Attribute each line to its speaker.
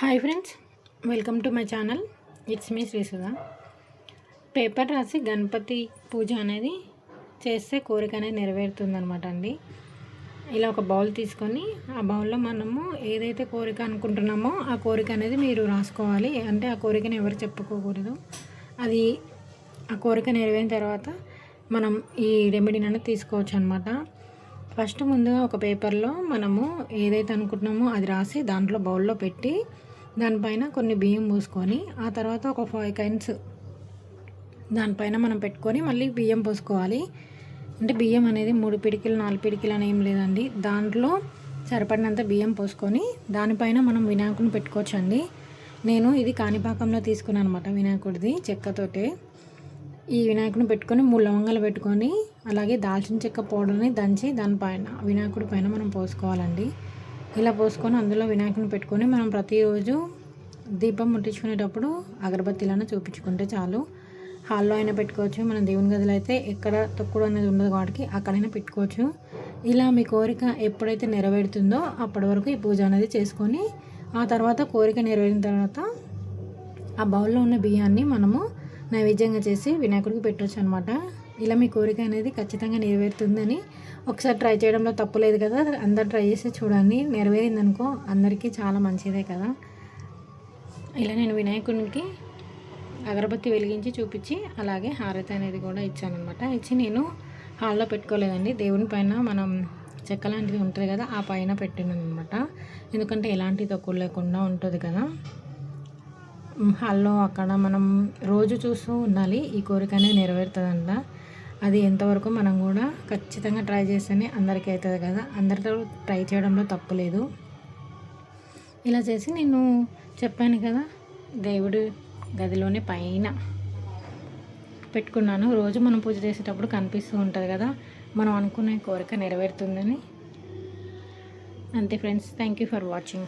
Speaker 1: Hi friends, welcome to my channel. It's me Srisudha. Paper రాసి గణపతి పూజ అనేది చేస్తే కోరిక అనేది నెరవేరుతుందనమాట అండి. ఇలా ఒక బౌల్ తీసుకొని ఆ బౌల్లో మనము ఏదైతే కోరిక అనుకుంటున్నామో ఆ కోరిక అనేది మీరు రాసుకోవాలి. అంటే ఆ కోరికను ఎవరు చెప్పుకోకూడదు. అది ఆ కోరిక నెరవేరిన తర్వాత మనం ఈ రెమెడీని అనేది తీసుకోవచ్చు అనమాట. ఫస్ట్ ముందుగా ఒక పేపర్లో మనము ఏదైతే అనుకుంటున్నామో అది రాసి దాంట్లో బౌల్లో పెట్టి దానిపైన కొన్ని బియ్యం పోసుకొని ఆ తర్వాత ఒక 5 కాయిన్స్ దానిపైన మనం పెట్టుకొని మళ్ళీ బియ్యం పోసుకోవాలి. అంటే బియ్యం అనేది 3 పిడికిలు 4 పిడికిలు అని ఏం లేదండి. దాంట్లో సరిపడినంత బియ్యం పోసుకొని దానిపైన మనం వినాయకుడిని పెట్టుకోవచ్చండి. నేను ఇది కాణిపాకంలో తీసుకున్నాను అనమాట, వినాయకుడిది చెక్కతోటే. ఈ వినాయకుడిని పెట్టుకొని 3 లవంగాలు పెట్టుకొని అలాగే దాల్చిన చెక్క పౌడర్ని దంచి దానిపైన వినాయకుడి పైన మనం పోసుకోవాలండి. ఇలా పోసుకొని అందులో వినాయకుడిని పెట్టుకొని మనం ప్రతిరోజు దీపం ముట్టించుకునేటప్పుడు అగరబత్తీలను చూపించుకుంటే చాలు. హాల్లో అయినా పెట్టుకోవచ్చు, మనం దేవుని గదిలో అయితే ఎక్కడ తొక్కుడు అనేది ఉండదు కాబట్టి అక్కడైనా పెట్టుకోవచ్చు. ఇలా మీ కోరిక ఎప్పుడైతే నెరవేరుతుందో అప్పటి వరకు ఈ పూజ అనేది చేసుకొని ఆ తర్వాత కోరిక నెరవేరిన తర్వాత ఆ బౌల్లో ఉన్న బియ్యాన్ని మనము నైవేద్యంగా చేసి వినాయకుడికి పెట్టవచ్చు అనమాట. ఇలా మీ కోరిక అనేది ఖచ్చితంగా నెరవేరుతుందని ఒకసారి ట్రై చేయడంలో తప్పు లేదు కదా. అందరు ట్రై చేసి చూడండి, నెరవేరిందనుకో అందరికీ చాలా మంచిదే కదా. ఇలా నేను వినాయకుడికి అగరబత్తి వెలిగించి చూపించి అలాగే హారతి అనేది కూడా ఇచ్చానమాట. ఇచ్చి నేను హాల్లో పెట్టుకోలేదండి, దేవుని పైన మనం చెక్క లాంటిది ఉంటుంది కదా ఆ పైన పెట్టినాను అనమాట. ఎందుకంటే ఎలాంటి తక్కువ లేకుండా ఉంటుంది కదా. హాల్లో అక్కడ మనం రోజు చూస్తూ ఉండాలి, ఈ కోరిక అనేది నెరవేరుతుందంట. అది ఎంతవరకు మనం కూడా ఖచ్చితంగా ట్రై చేస్తేనే అందరికీ అవుతుంది కదా. అందరితో ట్రై చేయడంలో తప్పు లేదు. ఇలా చేసి నేను చెప్పాను కదా, దేవుడి గదిలోనే పైన పెట్టుకున్నాను. రోజు మనం పూజ చేసేటప్పుడు కనిపిస్తూ ఉంటుంది కదా, మనం అనుకునే కోరిక నెరవేరుతుందని. అంతే friends, thank you for watching.